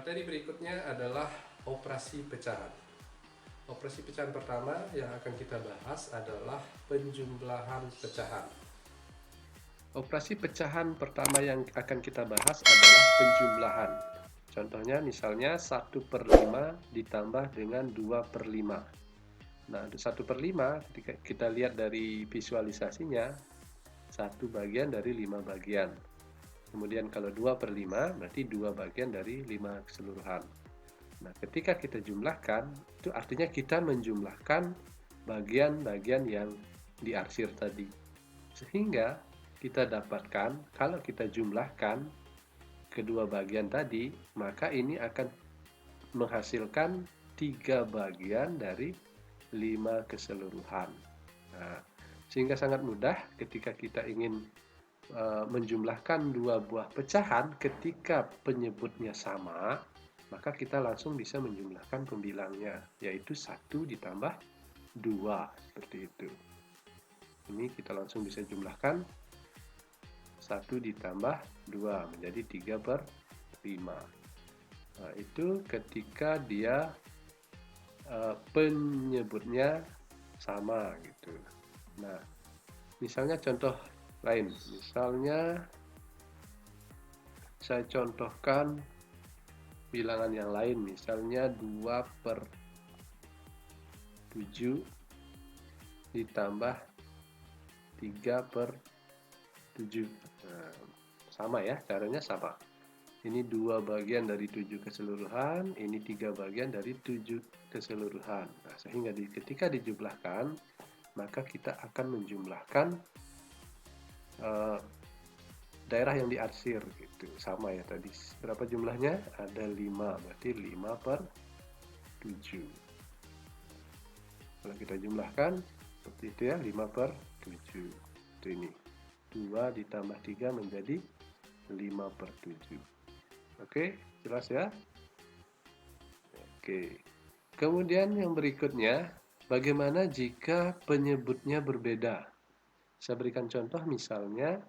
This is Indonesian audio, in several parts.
Materi berikutnya adalah operasi pecahan. Operasi pecahan pertama yang akan kita bahas adalah penjumlahan pecahan. Operasi pecahan pertama yang akan kita bahas adalah penjumlahan. Contohnya misalnya 1/5 ditambah dengan 2/5. Nah, 1/5 ketika kita lihat dari visualisasinya, 1 bagian dari 5 bagian. Kemudian kalau 2/5 berarti 2 bagian dari 5 keseluruhan. Nah, ketika kita jumlahkan, itu artinya kita menjumlahkan bagian-bagian yang diarsir tadi. Sehingga kita dapatkan, kalau kita jumlahkan kedua bagian tadi, maka ini akan menghasilkan 3 bagian dari 5 keseluruhan. Nah, sehingga sangat mudah ketika kita ingin menjumlahkan dua buah pecahan ketika penyebutnya sama, maka kita langsung bisa menjumlahkan pembilangnya, yaitu 1 ditambah 2, seperti itu. Ini kita langsung bisa jumlahkan 1 ditambah 2 menjadi 3/5. Nah, itu ketika dia penyebutnya sama gitu. Nah, misalnya contoh lain, misalnya saya contohkan bilangan yang lain, misalnya 2/7 ditambah 3/7. Nah, sama ya, caranya sama. Ini 2 bagian dari 7 keseluruhan, ini 3 bagian dari 7 keseluruhan. Nah, sehingga ketika dijumlahkan, maka kita akan menjumlahkan daerah yang diarsir gitu. Sama ya tadi. Berapa jumlahnya? Ada 5, berarti 5/7. Kalau kita jumlahkan seperti itu ya, 5/7. Itu ini. 2 ditambah 3 menjadi 5/7. Oke, jelas ya? Oke. Kemudian yang berikutnya, bagaimana jika penyebutnya berbeda? Saya berikan contoh misalnya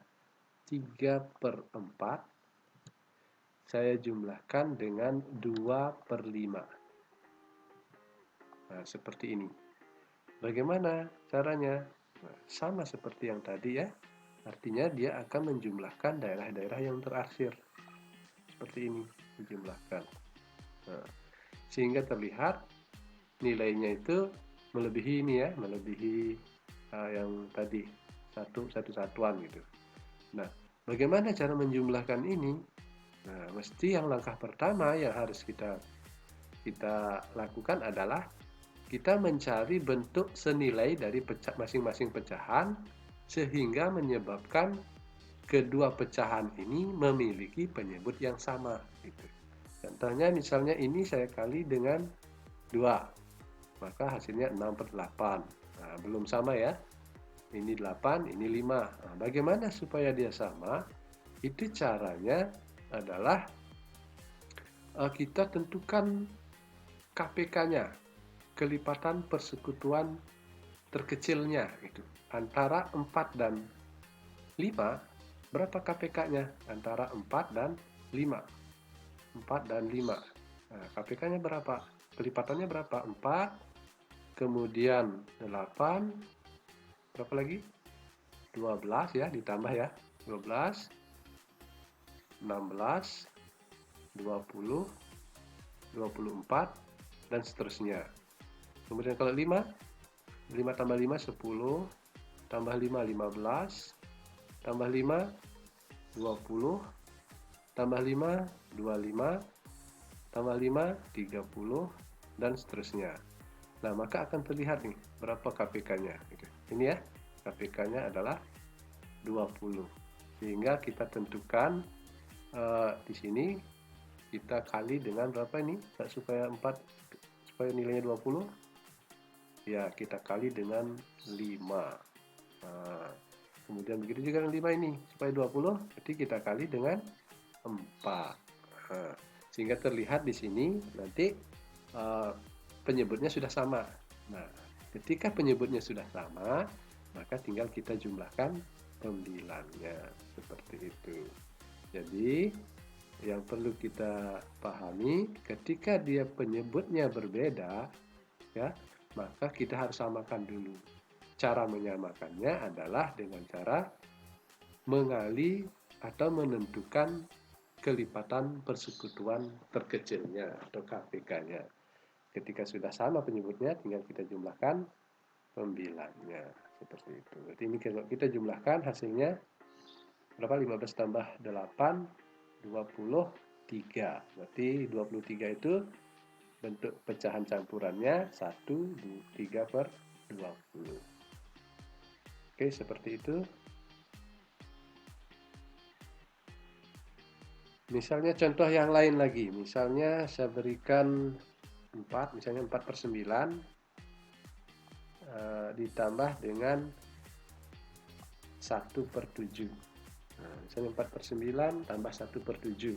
3/4 saya jumlahkan dengan 2/5. Nah, seperti ini. Bagaimana caranya? Nah, sama seperti yang tadi ya. Artinya dia akan menjumlahkan daerah-daerah yang terarsir. Seperti ini, dijumlahkan. Nah, sehingga terlihat nilainya itu melebihi ini ya, melebihi yang tadi satu satuan gitu. Nah, bagaimana cara menjumlahkan ini? Nah, mesti yang langkah pertama yang harus kita lakukan adalah kita mencari bentuk senilai dari masing-masing pecahan sehingga menyebabkan kedua pecahan ini memiliki penyebut yang sama gitu. Contohnya misalnya ini saya kali dengan 2, maka hasilnya 6/8. Nah, belum sama ya. Ini 8, ini 5. Nah, bagaimana supaya dia sama? Itu caranya adalah kita tentukan KPK-nya, kelipatan persekutuan terkecilnya gitu. Antara 4 dan 5, berapa KPK-nya? Antara 4 dan 5. 4 dan 5. Nah, KPK-nya berapa? Kelipatannya berapa? 4, kemudian 8, berapa lagi? 12 ya, ditambah ya. 12, 16, 20, 24, dan seterusnya. Kemudian kalau 5, 5 tambah 5, 10, tambah 5, 15, tambah 5, 20, tambah 5, 25, tambah 5, 30, dan seterusnya. Nah, maka akan terlihat nih berapa KPK-nya. Ini ya, KPK-nya adalah 20. Sehingga kita tentukan di sini kita kali dengan berapa ini? Supaya nilainya 20. Ya, kita kali dengan 5. Nah, kemudian begitu juga dengan 5 ini. Supaya 20, berarti kita kali dengan 4. Nah, sehingga terlihat di sini nanti penyebutnya sudah sama. Nah, ketika penyebutnya sudah sama, maka tinggal kita jumlahkan pembilangnya seperti itu. Jadi yang perlu kita pahami, ketika dia penyebutnya berbeda, ya, maka kita harus samakan dulu. Cara menyamakannya adalah dengan cara mengali atau menentukan kelipatan persekutuan terkecilnya atau KPK-nya. Ketika sudah sama penyebutnya, tinggal kita jumlahkan pembilangnya. Seperti itu. Jadi ini kalau kita jumlahkan hasilnya berapa? 15 tambah 8, 23. Berarti 23 itu bentuk pecahan campurannya 1, 3 per 20. Oke, seperti itu. Misalnya contoh yang lain lagi. Misalnya saya berikan 4, misalnya 4 per 9 ditambah dengan 1 per 7. Nah, misalnya 4 per 9 tambah 1 per 7.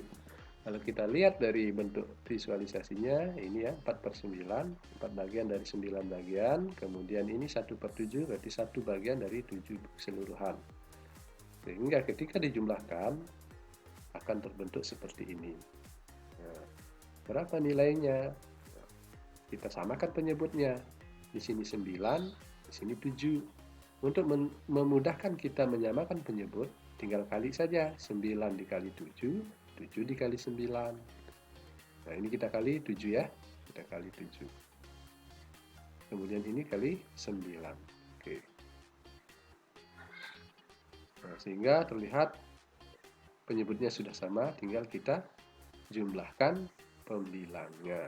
Kalau kita lihat dari bentuk visualisasinya, ini ya 4 per 9, 4 bagian dari 9 bagian, kemudian ini 1 per 7, berarti 1 bagian dari 7 keseluruhan. Sehingga ketika dijumlahkan, akan terbentuk seperti ini. Nah, berapa nilainya? Kita samakan penyebutnya. Di sini 9, di sini 7. Untuk memudahkan kita menyamakan penyebut, tinggal kali saja 9 dikali 7, 7 dikali 9. Nah, ini kita kali 7 ya. Kita kali 7. Kemudian ini kali 9. Oke. Nah, sehingga terlihat penyebutnya sudah sama, tinggal kita jumlahkan pembilangnya.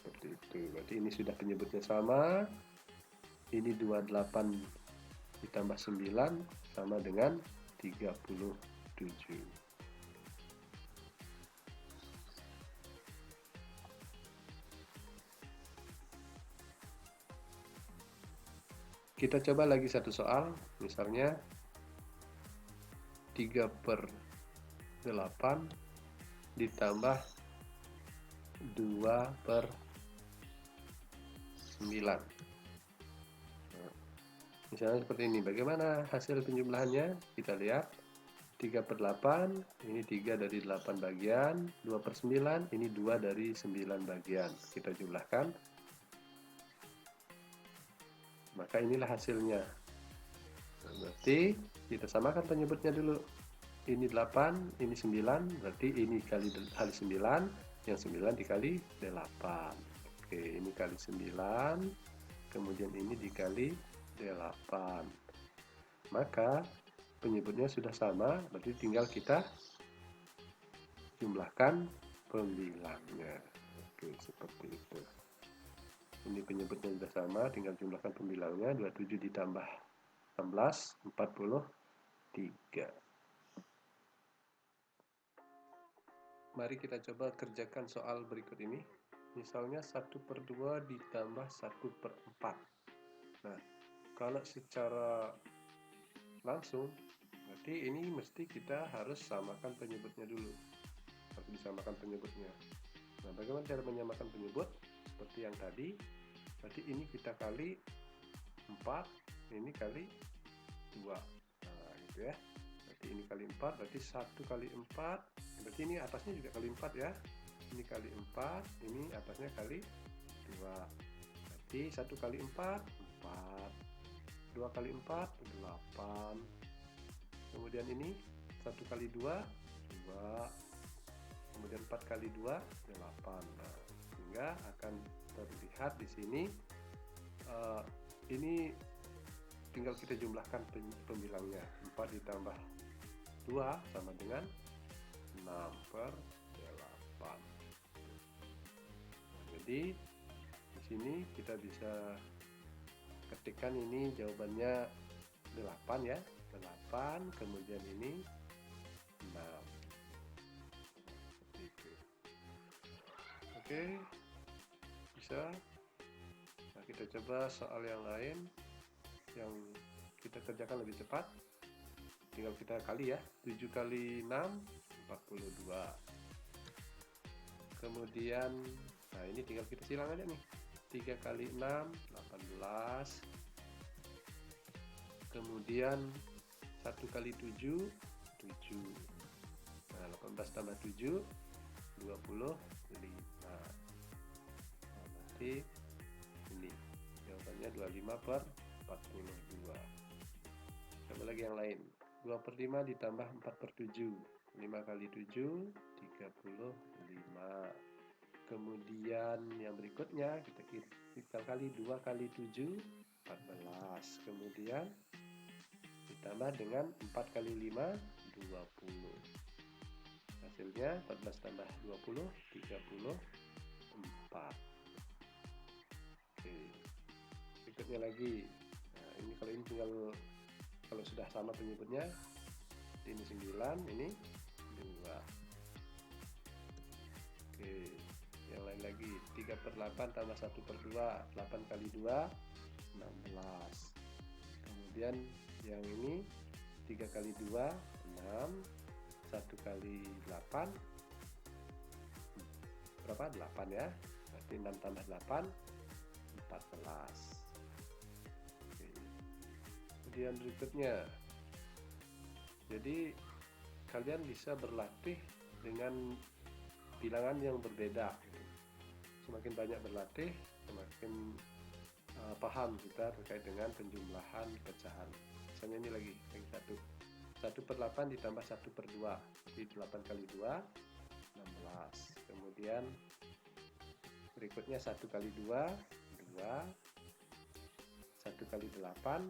Seperti itu. Berarti ini sudah penyebutnya sama. Ini 28 ditambah 9 sama dengan 37. Kita coba lagi satu soal, misalnya 3 per 8 ditambah 2 per 9. Misalnya seperti ini, bagaimana hasil penjumlahannya? Kita lihat, 3 per 8, ini 3 dari 8 bagian, 2 per 9, ini 2 dari 9 bagian. Kita jumlahkan, maka inilah hasilnya. Nah, berarti kita samakan penyebutnya dulu. Ini 8, ini 9, berarti ini kali 9, yang 9 dikali 8. Oke, ini kali 9, kemudian ini dikali 8. Maka penyebutnya sudah sama, berarti tinggal kita jumlahkan pembilangnya. Oke, seperti itu. Ini penyebutnya sudah sama, tinggal jumlahkan pembilangnya. 27 ditambah 16, 43. Mari kita coba kerjakan soal berikut ini. Misalnya 1 per 2 ditambah 1 per 4. Nah, kalau secara langsung, berarti ini mesti kita harus samakan penyebutnya dulu. Harus disamakan penyebutnya. Nah, bagaimana cara menyamakan penyebut? Seperti yang tadi, berarti ini kita kali 4, ini kali 2. Nah, gitu ya. Berarti ini kali 4, berarti 1 kali 4, berarti ini atasnya juga kali 4 ya. Ini kali 4, ini atasnya kali 2. Berarti 1 kali 4, 4. 2 kali 4, 8. Kemudian ini 1 kali 2, 2. Kemudian 4 kali 2, 8. Nah, sehingga akan terlihat di sini ini tinggal kita jumlahkan pembilangnya. 4 ditambah 2 sama dengan 6 per 8. Nah, jadi di sini kita bisa ketikkan ini jawabannya 8 ya. 8, kemudian ini 6. Oke, bisa. Nah, kita coba soal yang lain yang kita kerjakan lebih cepat. Tinggal kita kali ya. 7 kali 6, 42. Kemudian, nah ini tinggal kita silang aja nih. 3 kali 6, 18. Kemudian 1 kali 7, 7. Nah, 18 tambah 7, 25. Nah, berarti ini jawabannya 25/42. Coba lagi yang lain. 2/5 ditambah 4/7. 5 kali 7, 35. Kemudian yang berikutnya kita kali 2 kali 7, 14. Kemudian ditambah dengan 4 kali 5, 20. Hasilnya 14 tambah 20, 34. Oke. Berikutnya lagi. Nah, ini kalau sudah sama penyebutnya, ini 9, ini 2. Oke. Yang lain lagi, 3/8 tambah 1/2, 8 kali 2, 16. Kemudian yang ini 3 kali 2, 6. 1 kali 8, berapa? 8 ya. Berarti 6 tambah 8, 14. Oke. Kemudian berikutnya, jadi kalian bisa berlatih dengan bilangan yang berbeda. Semakin banyak berlatih, semakin paham kita terkait dengan penjumlahan pecahan. Misalnya ini lagi 1/8 ditambah 1/2, jadi 8 kali 2, 16. Kemudian berikutnya 1 kali 2, 2. 1 kali 8,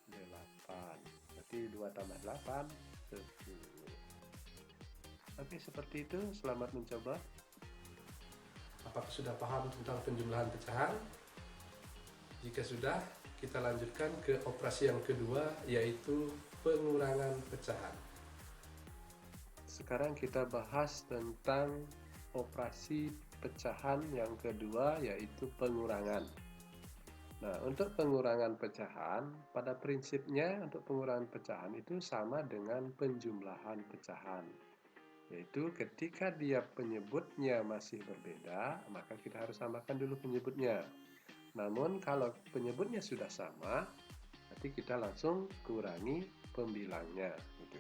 8. Berarti 2 tambah 8, 10. Oke, seperti itu. Selamat mencoba. Apakah sudah paham tentang penjumlahan pecahan? Jika sudah, kita lanjutkan ke operasi yang kedua, yaitu pengurangan pecahan. Sekarang kita bahas tentang operasi pecahan yang kedua, yaitu pengurangan. Nah, untuk pengurangan pecahan, pada prinsipnya untuk pengurangan pecahan itu sama dengan penjumlahan pecahan. Yaitu ketika dia penyebutnya masih berbeda, maka kita harus samakan dulu penyebutnya. Namun kalau penyebutnya sudah sama, nanti kita langsung kurangi pembilangnya gitu.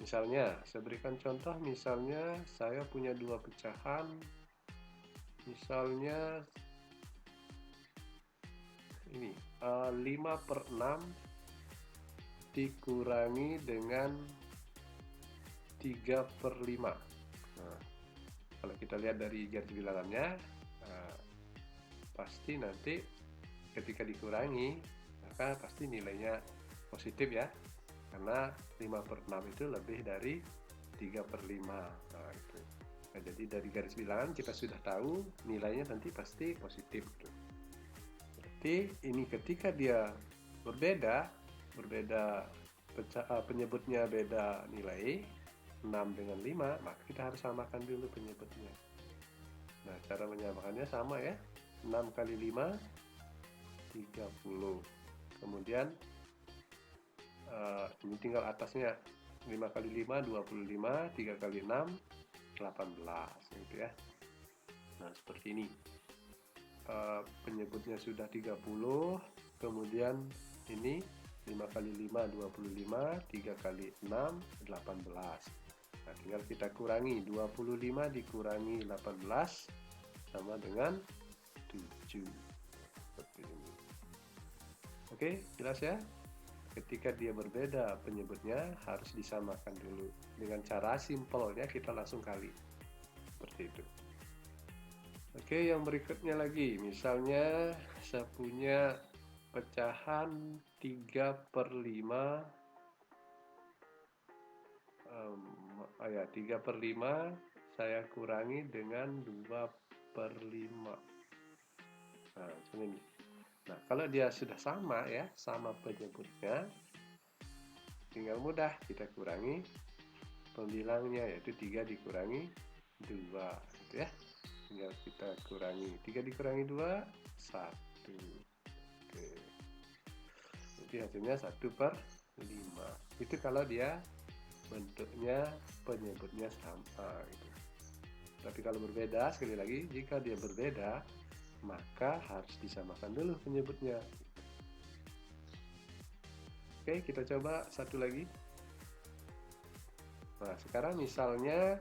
Misalnya, saya berikan contoh, misalnya saya punya 2 pecahan, misalnya ini 5/6 dikurangi dengan 3/5. Nah, kalau kita lihat dari garis bilangannya, pasti nanti ketika dikurangi, maka pasti nilainya positif ya, karena 5/6 itu lebih dari 3/5. Nah, itu. Nah, jadi dari garis bilangan kita sudah tahu nilainya nanti pasti positif. Berarti ini ketika dia berbeda penyebutnya beda nilai 6 dengan 5, maka kita harus samakan dulu penyebutnya. Nah, cara menyamakannya sama ya. 6 kali 5, 30. Kemudian ini tinggal atasnya. 5 kali 5, 25. 3 kali 6, 18. Gitu ya. Nah, seperti ini. Penyebutnya sudah 30. Kemudian ini 5 kali 5, 25. 3 kali 6, 18. Nah, tinggal kita kurangi. 25 dikurangi 18 sama dengan 7. Seperti ini. Oke, jelas ya? Ketika dia berbeda penyebutnya harus disamakan dulu. Dengan cara simpelnya kita langsung kali. Seperti itu. Oke, yang berikutnya lagi. Misalnya saya punya pecahan 3/5. 3/5 saya kurangi dengan 2/5. Nah, ini. Nah, kalau dia sudah sama ya, sama penyebutnya, tinggal mudah kita kurangi pembilangnya, yaitu 3 dikurangi 2 gitu ya. Tinggal kita kurangi 3 dikurangi 2, 1. Oke. Jadi hasilnya 1/5. Itu kalau dia bentuknya penyebutnya sama gitu. Tapi kalau berbeda, sekali lagi, jika dia berbeda, maka harus disamakan dulu penyebutnya. Oke, kita coba satu lagi. Nah, sekarang misalnya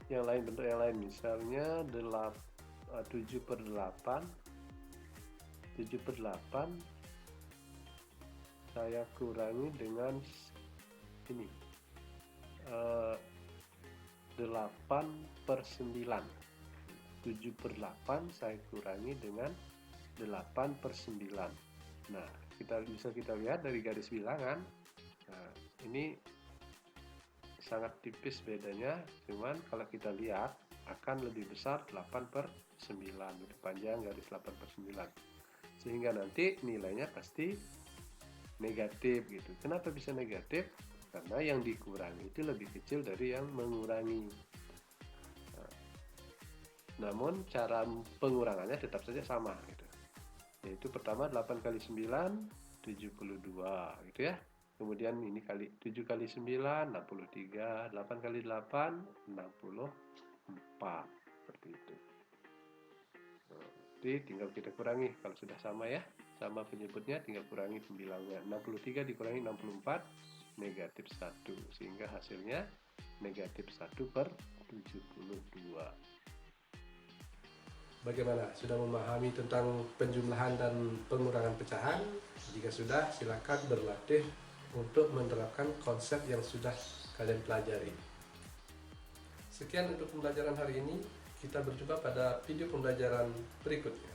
yang lain, bentuk yang lain, misalnya 7/8 saya kurangi dengan ini 8/9. 7/8 saya kurangi dengan 8/9. Nah, kita lihat dari garis bilangan. Nah, ini sangat tipis bedanya, cuman kalau kita lihat akan lebih besar 8/9, lebih panjang garis 8/9, sehingga nanti nilainya pasti negatif gitu. Kenapa bisa negatif? Karena yang dikurangi itu lebih kecil dari yang mengurangi. Namun cara pengurangannya tetap saja sama gitu. Yaitu pertama 8 kali 9 72 gitu ya. Kemudian ini 7 kali 9 63, 8 kali 8 64, seperti itu. Jadi tinggal kita kurangi, kalau sudah sama ya, sama penyebutnya, tinggal kurangi pembilangnya. 63 dikurangi 64 negatif 1, sehingga hasilnya negatif 1/72. Bagaimana? Sudah memahami tentang penjumlahan dan pengurangan pecahan? Jika sudah, silakan berlatih untuk menerapkan konsep yang sudah kalian pelajari. Sekian untuk pembelajaran hari ini. Kita berjumpa pada video pembelajaran berikutnya.